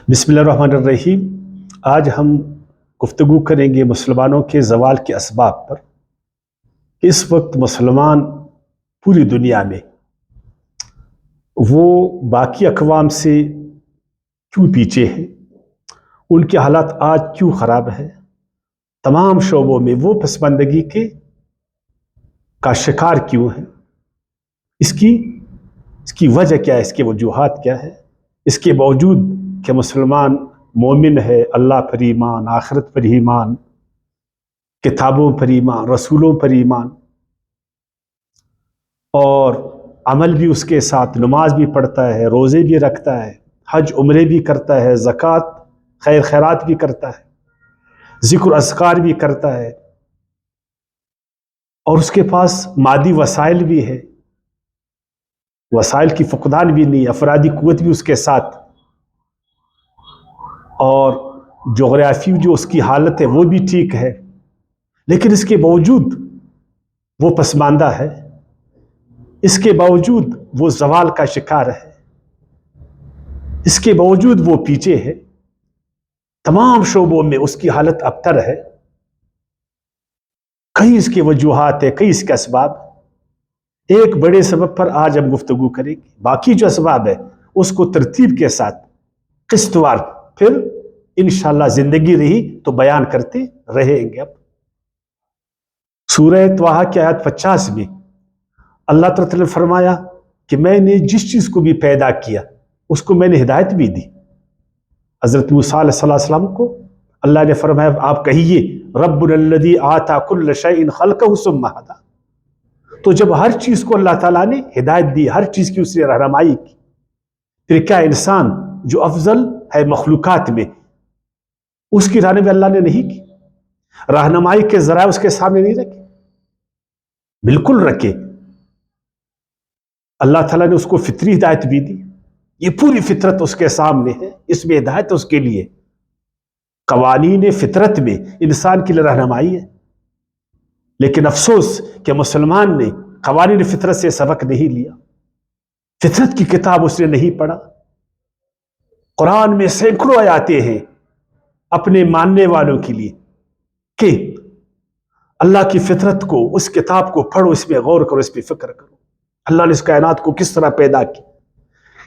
بسم اللہ الرحمن الرحیم۔ آج ہم گفتگو کریں گے مسلمانوں کے زوال کے اسباب پر۔ اس وقت مسلمان پوری دنیا میں وہ باقی اقوام سے کیوں پیچھے ہیں، ان کے حالات آج کیوں خراب ہیں، تمام شعبوں میں وہ پسماندگی کا شکار کیوں ہیں، اس کی وجہ کیا ہے، اس کے وجوہات کیا ہے۔ اس کے باوجود کہ مسلمان مومن ہے، اللہ پر ایمان، آخرت پر ایمان، کتابوں پر ایمان، رسولوں پر ایمان، اور عمل بھی اس کے ساتھ، نماز بھی پڑھتا ہے، روزے بھی رکھتا ہے، حج عمرے بھی کرتا ہے، زکوٰۃ خیر خیرات بھی کرتا ہے، ذکر اذکار بھی کرتا ہے، اور اس کے پاس مادی وسائل بھی ہے، وسائل کی فقدان بھی نہیں، افرادی قوت بھی اس کے ساتھ، اور جغرافی جو اس کی حالت ہے وہ بھی ٹھیک ہے، لیکن اس کے باوجود وہ پسماندہ ہے، اس کے باوجود وہ زوال کا شکار ہے، اس کے باوجود وہ پیچھے ہے، تمام شعبوں میں اس کی حالت ابتر ہے۔ کئی اس کے وجوہات ہیں، کئی اس کے اسباب۔ ایک بڑے سبب پر آج ہم گفتگو کریں گے، باقی جو اسباب ہے اس کو ترتیب کے ساتھ قسط وار پھر انشاءاللہ زندگی رہی تو بیان کرتے رہیں گے۔ اب سورہ طٰہٰ کی آیت 50 میں اللہ تعالیٰ نے فرمایا کہ میں نے جس چیز کو بھی پیدا کیا اس کو میں نے ہدایت بھی دی۔ حضرت موسیٰ علیہ السلام کو اللہ نے فرمایا آپ کہیے ربنا الذی آتی کل شیء خلقہ ثم ھدیٰ۔ تو جب ہر چیز کو اللہ تعالیٰ نے ہدایت دی، ہر چیز کی اس نے رہنمائی کی، پھر کیا انسان جو افضل ہے مخلوقات میں، اس کی رہنمائی اللہ نے نہیں کی؟ رہنمائی کے ذرائع اس کے سامنے نہیں رکھے؟ بالکل رکھے۔ اللہ تعالیٰ نے اس کو فطری ہدایت بھی دی، یہ پوری فطرت اس کے سامنے ہے، اس میں ہدایت اس کے لیے، قوانین فطرت میں انسان کے لیے رہنمائی ہے۔ لیکن افسوس کہ مسلمان نے قوانین فطرت سے سبق نہیں لیا، فطرت کی کتاب اس نے نہیں پڑھا۔ قرآن میں سینکڑوں آیاتیں ہیں اپنے ماننے والوں کے لیے کہ اللہ کی فطرت کو، اس کتاب کو پڑھو، اس میں غور کرو، اس پہ فکر کرو۔ اللہ نے اس کائنات کو کس طرح پیدا کی،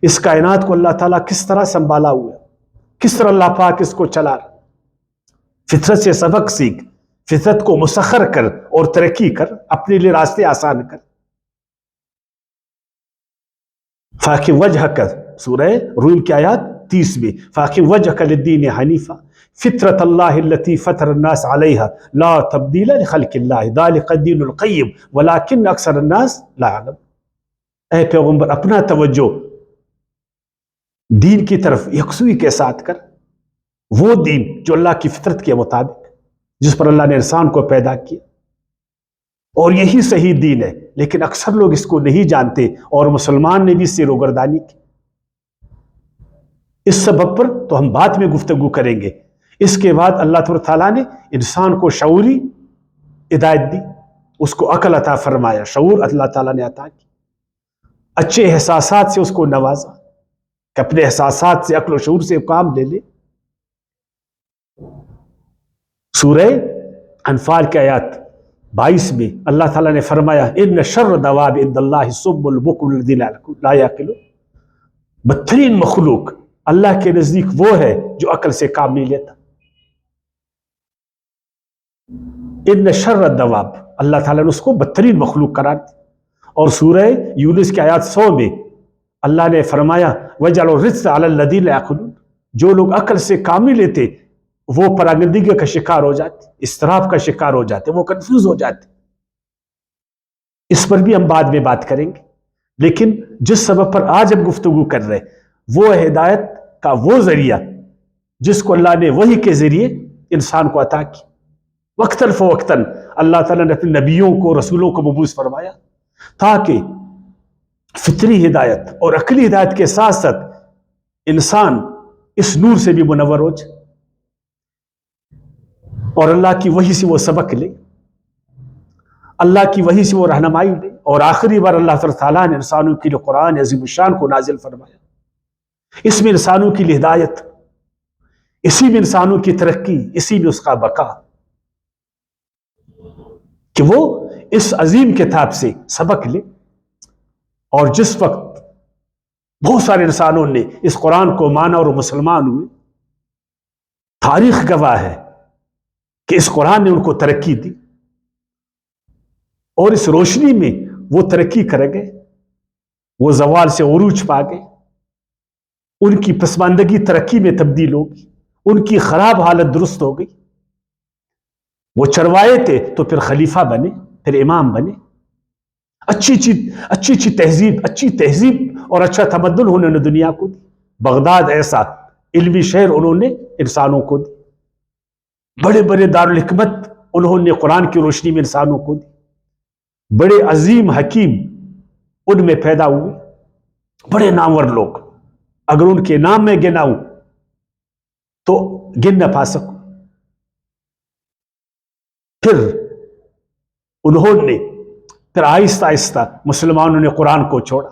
اس کائنات کو اللہ تعالیٰ کس طرح سنبھالا ہوا، کس طرح اللہ پاک اس کو چلا رہا۔ فطرت سے سبق سیکھ، فطرت کو مسخر کر اور ترقی کر، اپنے لیے راستے آسان کر۔ فاقم وجہک، سورہ روم کی آیات 30 میں، فاقم وجہک للدین حنیفا فطرت اللہ التی فطر الناس علیہا لا تبدیل لخلق اللہ ذلک الدین القیم ولکن اکثر الناس لا یعلمون۔ اے پیغمبر اپنا توجہ دین کی طرف یکسوئی کے ساتھ کر، وہ دین جو اللہ کی فطرت کے مطابق، جس پر اللہ نے انسان کو پیدا کیا، اور یہی صحیح دین ہے، لیکن اکثر لوگ اس کو نہیں جانتے، اور مسلمان نے بھی اس سے روگردانی کی۔ اس سبب پر تو ہم بعد میں گفتگو کریں گے۔ اس کے بعد اللہ تعالیٰ نے انسان کو شعوری ہدایت دی، اس کو عقل عطا فرمایا، شعور اللہ تعالیٰ نے عطا کی، اچھے احساسات سے اس کو نوازا کہ اپنے احساسات سے، عقل و شعور سے کام لے لے۔ سورہ انفال کی آیات 22 میں اللہ تعالیٰ نے فرمایا ان شر الدواب عند اللہ الصم البکم الذین لا یعقلون۔ بدترین مخلوق اللہ کے نزدیک وہ ہے جو عقل سے کام نہیں لیتا۔ ان شر الدواب، اللہ تعالیٰ نے اس کو بدترین مخلوق قرار دیا۔ اور سورہ یونس کی آیات 100 میں اللہ نے فرمایا وَجَعَلُوا الرِّجْسَ عَلَى الَّذِينَ لَا يَعْقِلُونَ۔ جو لوگ عقل سے کام نہیں لیتے وہ پراگندگی کا شکار ہو جاتے، اضطراب کا شکار ہو جاتے، وہ کنفیوز ہو جاتے۔ اس پر بھی ہم بعد میں بات کریں گے، لیکن جس سبب پر آج ہم گفتگو کر رہے وہ ہدایت کا وہ ذریعہ جس کو اللہ نے وحی کے ذریعے انسان کو عطا کی۔ وقتاً فوقتاً اللہ تعالیٰ نے اپنے نبیوں کو، رسولوں کو مبعوث فرمایا تاکہ فطری ہدایت اور عقلی ہدایت کے ساتھ ساتھ انسان اس نور سے بھی منور ہو جائے اور اللہ کی وحی سے وہ سبق لے، اللہ کی وحی سے وہ رہنمائی لے۔ اور آخری بار اللہ تعالیٰ نے انسانوں کے لیے قرآن عظیم الشان کو نازل فرمایا، اس میں انسانوں کے لیے ہدایت، اسی میں انسانوں کی ترقی، اسی میں اس کا بقا، کہ وہ اس عظیم کتاب سے سبق لے۔ اور جس وقت بہت سارے انسانوں نے اس قرآن کو مانا اور مسلمان ہوئے، تاریخ گواہ ہے کہ اس قرآن نے ان کو ترقی دی، اور اس روشنی میں وہ ترقی کر گئے، وہ زوال سے عروج پا گئے، ان کی پسماندگی ترقی میں تبدیل ہوگی، ان کی خراب حالت درست ہو گئی۔ وہ چروائے تھے تو پھر خلیفہ بنے، پھر امام بنے، اچھی تہذیب اور اچھا تمدن انہوں نے دنیا کو دی۔ بغداد ایسا علمی شہر انہوں نے انسانوں کو دی، بڑے بڑے دارالحکمت انہوں نے قرآن کی روشنی میں انسانوں کو دی، بڑے عظیم حکیم ان میں پیدا ہوئے، بڑے نامور لوگ، اگر ان کے نام میں گناؤں تو گن نہ پا سکوں۔ پھر انہوں نے آہستہ آہستہ مسلمانوں نے قرآن کو چھوڑا،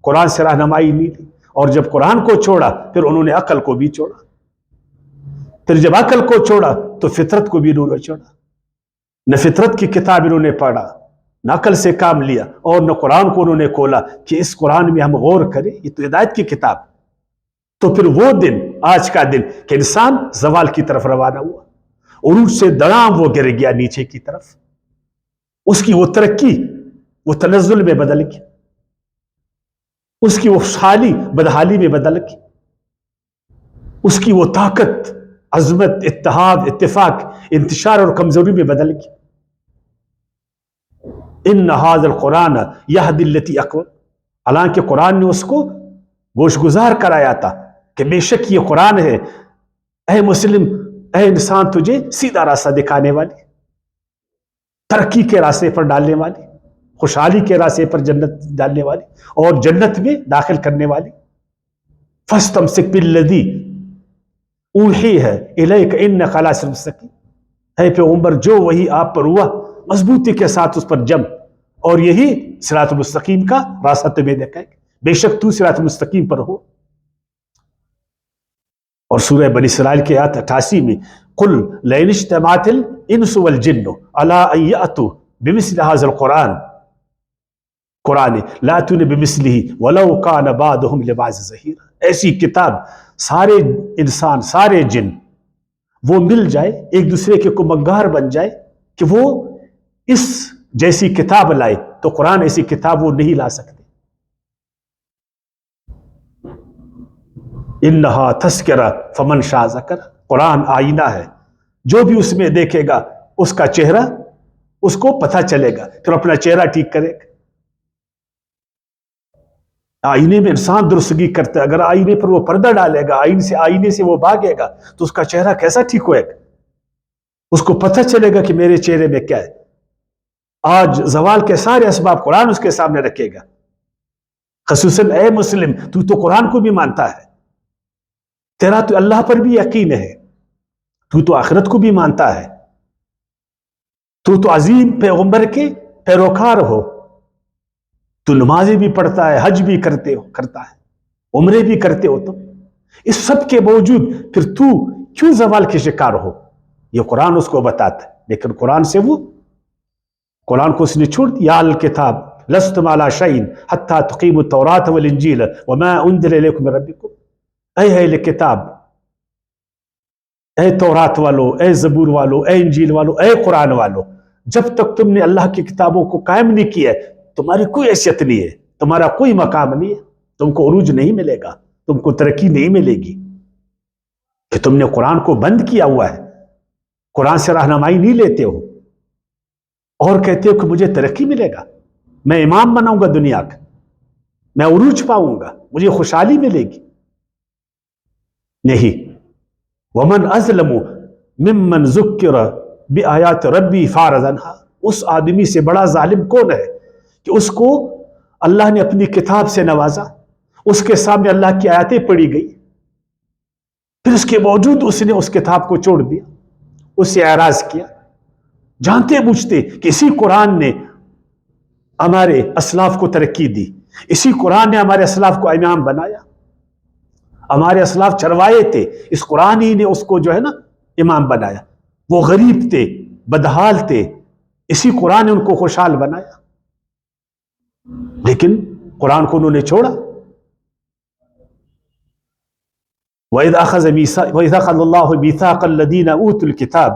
قرآن سے رہنمائی نہیں لی، اور جب قرآن کو چھوڑا پھر انہوں نے عقل کو بھی چھوڑا، پھر جب عقل کو چھوڑا تو فطرت کو بھی انہوں نے چھوڑا۔ نہ فطرت کی کتاب انہوں نے پڑھا، نہ عقل سے کام لیا، اور نہ قرآن کو انہوں نے کھولا کہ اس قرآن میں ہم غور کریں، یہ تو ہدایت کی کتاب۔ تو پھر وہ دن، آج کا دن، کہ انسان زوال کی طرف روانہ ہوا، عروج سے دڑام وہ گر گیا نیچے کی طرف، اس کی وہ ترقی وہ تنزل میں بدل گئی، اس کی وہ خوشحالی بدحالی میں بدل گئی، اس کی وہ طاقت، عظمت، اتحاد، اتفاق، انتشار اور کمزوری میں بدل گئی۔ ان ھذا القرآن یہدی للتی اقوم، حالانکہ قرآن نے اس کو گوش گزار کرایا تھا کہ بے شک یہ قرآن ہے اے مسلم، اے انسان، تجھے سیدھا راستہ دکھانے والی، ترقی کے راستے پر ڈالنے والی، خوشحالی کے راستے پر جنت ڈالنے والی، اور جنت میں داخل کرنے والی۔ فاستمسک بالذی اوحی ہے الیک انک علی صراط مستقیم، اے پیغمبر جو وہی آپ پر ہوا مضبوطی کے ساتھ اس پر جم، اور یہی صراط المستقیم کا راستہ تمہیں دکھائے، بے شک تو صراط المستقیم پر ہو۔ اور سورہ بنی اسرائیل کے آیت 88 میں قل لئن اجتمعت الانس والجن علی ان یأتوا بمثل هذا القرآن لا یأتون بمثلہ ولو کان بعضهم لبعض ظہیرا، ایسی کتاب سارے انسان، سارے جن وہ مل جائے، ایک دوسرے کے کمکگار بن جائے کہ وہ اس جیسی کتاب لائے، تو قرآن ایسی کتاب وہ نہیں لا سکتے۔ انہا تذکرہ فمن شاء ذکر، قرآن آئینہ ہے، جو بھی اس میں دیکھے گا اس کا چہرہ اس کو پتہ چلے گا، پھر اپنا چہرہ ٹھیک کرے گا۔ آئینے میں انسان درستگی کرتا ہے، اگر آئینے پر وہ پردہ ڈالے گا، آئینے سے وہ بھاگے گا تو اس کا چہرہ کیسا ٹھیک ہوئے گا؟ اس کو پتہ چلے گا کہ میرے چہرے میں کیا ہے۔ آج زوال کے سارے اسباب قرآن اس کے سامنے رکھے گا، خصوصاً اے مسلم، تو قرآن کو بھی مانتا ہے، تیرا تو اللہ پر بھی یقین ہے، تو آخرت کو بھی مانتا ہے، تو عظیم پیغمبر کے پیروکار ہو، تو نمازیں بھی پڑھتا ہے، حج بھی کرتا ہے، عمرے بھی کرتے ہو، تم اس سب کے باوجود پھر تو کیوں زوال کے شکار ہو؟ یہ قرآن اس کو بتاتا ہے، لیکن قرآن کو اس نے چھوڑ دیا۔ الکتاب لستم علی شیء حتی تقیموا التوراۃ والانجیل وما انزل الیکم من ربکم، اے اہل کتاب، اے تورات والو، اے زبور والو، اے انجیل والو، اے قرآن والو، جب تک تم نے اللہ کی کتابوں کو قائم نہیں کیا تمہاری کوئی حیثیت نہیں ہے، تمہارا کوئی مقام نہیں ہے، تم کو عروج نہیں ملے گا، تم کو ترقی نہیں ملے گی، کہ تم نے قرآن کو بند کیا ہوا ہے، قرآن سے رہنمائی نہیں لیتے ہو، اور کہتے ہو کہ مجھے ترقی ملے گا، میں امام بناؤں گا دنیا کا، میں عروج پاؤں گا، مجھے خوشحالی ملے گی۔ نہیں، ومن اظلم ممن ذکر بآیات ربی فاعرض عنہا، اس آدمی سے بڑا ظالم کون ہے کہ اس کو اللہ نے اپنی کتاب سے نوازا، اس کے سامنے اللہ کی آیاتیں پڑھی گئی، پھر اس کے باوجود اس نے اس کتاب کو چھوڑ دیا، اس سے اعراض کیا، جانتے بوجھتے کہ اسی قرآن نے ہمارے اسلاف کو ترقی دی، اسی قرآن نے ہمارے اسلاف کو امام بنایا، ہمارے اسلاف چروائے تھے، اس قرآن ہی نے اس کو جو ہے نا امام بنایا. وہ غریب تھے، بدحال تھے، اسی قرآن نے ان کو خوشحال بنایا. لیکن قرآن کو انہوں نے چھوڑا. وَإِذْ أَخَذَ اللَّهُ مِيثَاقَ الَّذِينَ أُوتُوا الْكِتَابَ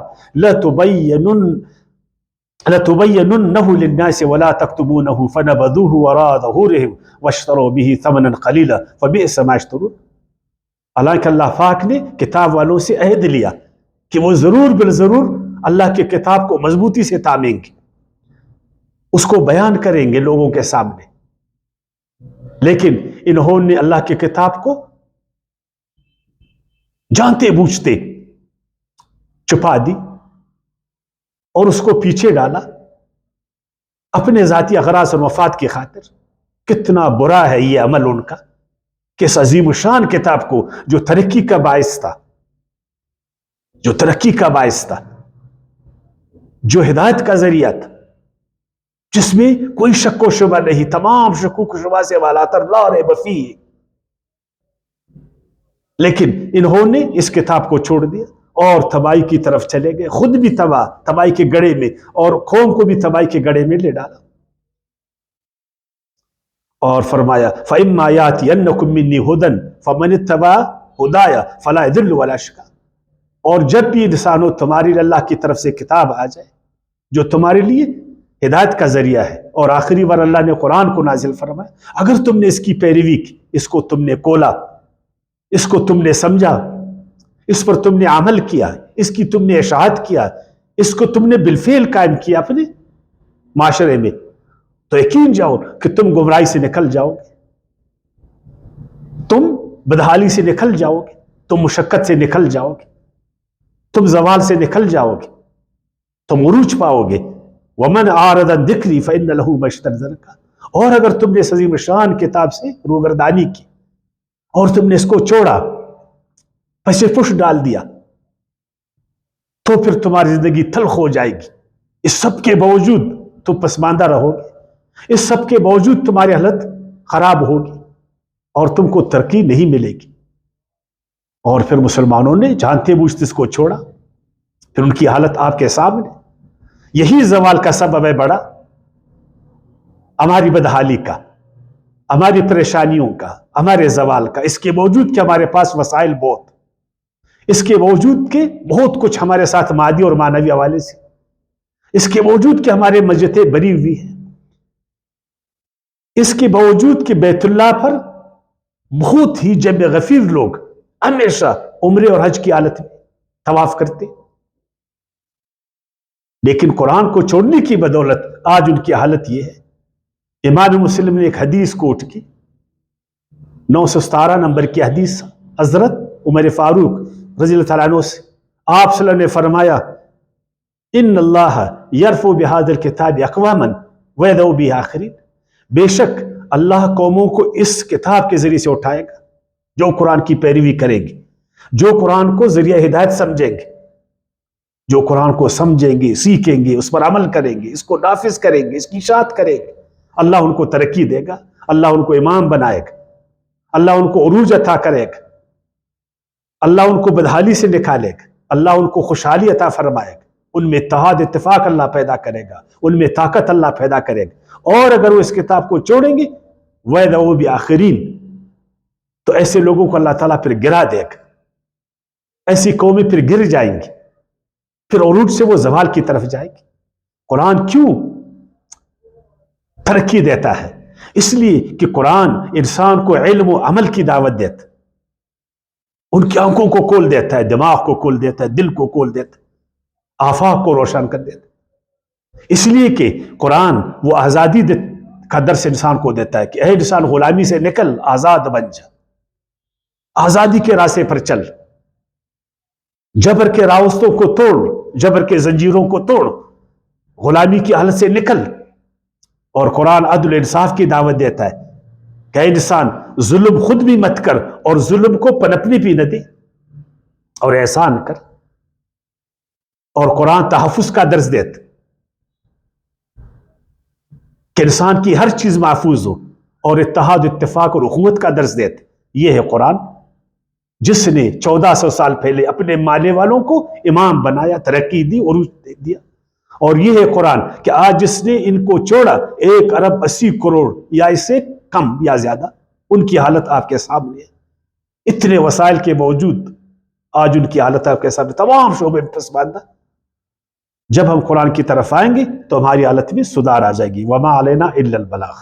لَتُبَيِّنُنَّهُ لِلنَّاسِ وَلَا تَكْتُمُونَهُ فَنَبَذُوهُ وَرَاءَ ظُهُورِهِمْ وَاشْتَرَوْا بِهِ ثَمَنًا قَلِيلًا فَبِئْسَ مَا يَشْتَرُونَ. حالانکہ اللہ پاک نے کتاب والوں سے عہد لیا کہ وہ ضرور بالضرور اللہ کے کتاب کو مضبوطی سے تامیں گے، اس کو بیان کریں گے لوگوں کے سامنے. لیکن انہوں نے اللہ کی کتاب کو جانتے بوجھتے چھپا دی اور اس کو پیچھے ڈالا اپنے ذاتی اغراض اور مفاد کی خاطر. کتنا برا ہے یہ عمل ان کا کہ اس عظیم الشان کتاب کو جو ترقی کا باعث تھا، جو ترقی کا باعث تھا، جو ہدایت کا ذریعہ تھا، جس میں کوئی شک و شبہ نہیں، تمام شکوک و شبہ سے والا تر لا ریب فیہ، لیکن انہوں نے اس کتاب کو چھوڑ دیا اور تباہی کی طرف چلے گئے. خود بھی تباہی کے گڑھے میں اور قوم کو بھی تباہی کے گڑھے میں لے ڈالا. اور فرمایا فَإِمَّا يَأْتِيَنَّكُم مِّنِّي هُدًى فَمَنِ اتَّبَعَ هُدَايَ فَلَا يَضِلُّ وَلَا يَشْقَىٰ. اور جب بھی انسانوں تمہاری اللہ کی طرف سے کتاب آ جائے جو تمہارے لیے ہدایت کا ذریعہ ہے، اور آخری بار اللہ نے قرآن کو نازل فرمایا، اگر تم نے اس کی پیروی کی، اس کو تم نے کولا، اس کو تم نے سمجھا، اس پر تم نے عمل کیا، اس کی تم نے اشاعت کیا، اس کو تم نے بالفعل قائم کیا اپنے معاشرے میں، تو یقین جاؤ کہ تم گمراہی سے نکل جاؤ گے، تم بدحالی سے نکل جاؤ گے، تم مشقت سے نکل جاؤ گے، تم زوال سے نکل جاؤ گے، تم عروج پاؤ گے. وَمَنْ أَعْرَضَ عَنْ ذِكْرِي فَإِنَّ لَهُ مَعِيشَةً ضَنْكًا. اور اگر تم نے اس عظیم شان کتاب سے روگردانی کی اور تم نے اس کو چھوڑا، پس پش ڈال دیا، تو پھر تمہاری زندگی تلخ ہو جائے گی. اس سب کے باوجود تم پسماندہ رہو گے، اس سب کے باوجود تمہاری حالت خراب ہوگی اور تم کو ترقی نہیں ملے گی. اور پھر مسلمانوں نے جانتے بوجھتے اس کو چھوڑا، پھر ان کی حالت آپ کے سامنے. یہی زوال کا سبب ہے بڑا، ہماری بدحالی کا، ہماری پریشانیوں کا، ہمارے زوال کا. اس کے باوجود کہ ہمارے پاس وسائل بہت، اس کے باوجود کہ بہت کچھ ہمارے ساتھ مادی اور معنوی حوالے سے، اس کے باوجود کہ ہمارے مسجدیں بنی ہوئی ہیں، اس کے باوجود کہ بیت اللہ پر بہت ہی جمع غفیر لوگ ہمیشہ عمرے اور حج کی حالت میں طواف کرتے، لیکن قرآن کو چھوڑنے کی بدولت آج ان کی حالت یہ ہے. امام مسلم نے ایک حدیث کوٹ کی، 917 نمبر کی حدیث، حضرت عمر فاروق رضی اللہ تعالیٰ عنہ سے آپ صلی اللہ علیہ وسلم نے فرمایا ان اللہ یرفع بہذا الکتاب اقواما ویدعو بہ آخرین. بے شک اللہ قوموں کو اس کتاب کے ذریعے سے اٹھائے گا جو قرآن کی پیروی کریں گے، جو قرآن کو ذریعہ ہدایت سمجھیں گے، جو قرآن کو سمجھیں گے، سیکھیں گے، اس پر عمل کریں گے، اس کو نافذ کریں گے، اس کی اشاعت کریں گے. اللہ ان کو ترقی دے گا، اللہ ان کو امام بنائے گا، اللہ ان کو عروج عطا کرے گا، اللہ ان کو بدحالی سے نکالے گا، اللہ ان کو خوشحالی عطا فرمائے گا، ان میں اتحاد اتفاق اللہ پیدا کرے گا، ان میں طاقت اللہ پیدا کرے گا. اور اگر وہ اس کتاب کو چھوڑیں گے وَيَدْعُوا بِآخِرِينَ، تو ایسے لوگوں کو اللہ تعالیٰ پھر گرا دے گا، ایسی قومیں پھر گر جائیں گی، پھر عروج سے وہ زوال کی طرف جائے گی. قرآن کیوں ترقی دیتا ہے؟ اس لیے کہ قرآن انسان کو علم و عمل کی دعوت دیتا ہے، ان کی آنکھوں کو کھول دیتا ہے، دماغ کو کھول دیتا ہے، دل کو کھول دیتا ہے، آفاق کو روشن کر دیتا ہے. اس لیے کہ قرآن وہ آزادی کا درس انسان کو دیتا ہے کہ اے انسان غلامی سے نکل، آزاد بن جا، آزادی کے راستے پر چل، جبر کے راستوں کو توڑ، جبر کے زنجیروں کو توڑ، غلامی کی حالت سے نکل. اور قرآن عدل و انصاف کی دعوت دیتا ہے کہ اے انسان ظلم خود بھی مت کر اور ظلم کو پنپنے بھی نہ دے، اور احسان کر. اور قرآن تحفظ کا درس دیتا کہ انسان کی ہر چیز محفوظ ہو، اور اتحاد اتفاق اور اخوت کا درس دیتا. یہ ہے قرآن. جس نے 1400 سال پہلے اپنے ماننے والوں کو امام بنایا، ترقی دی، عروج دیا. اور یہ ہے قرآن کہ آج جس نے ان کو چھوڑا 1 ارب 80 کروڑ یا اس سے کم یا زیادہ، ان کی حالت آپ کے سامنے ہے. اتنے وسائل کے باوجود آج ان کی حالت آپ کے سامنے، تمام شعبے میں پسماندہ. جب ہم قرآن کی طرف آئیں گے تو ہماری حالت میں سدھار آ جائے گی. وما علینا الا البلاغ.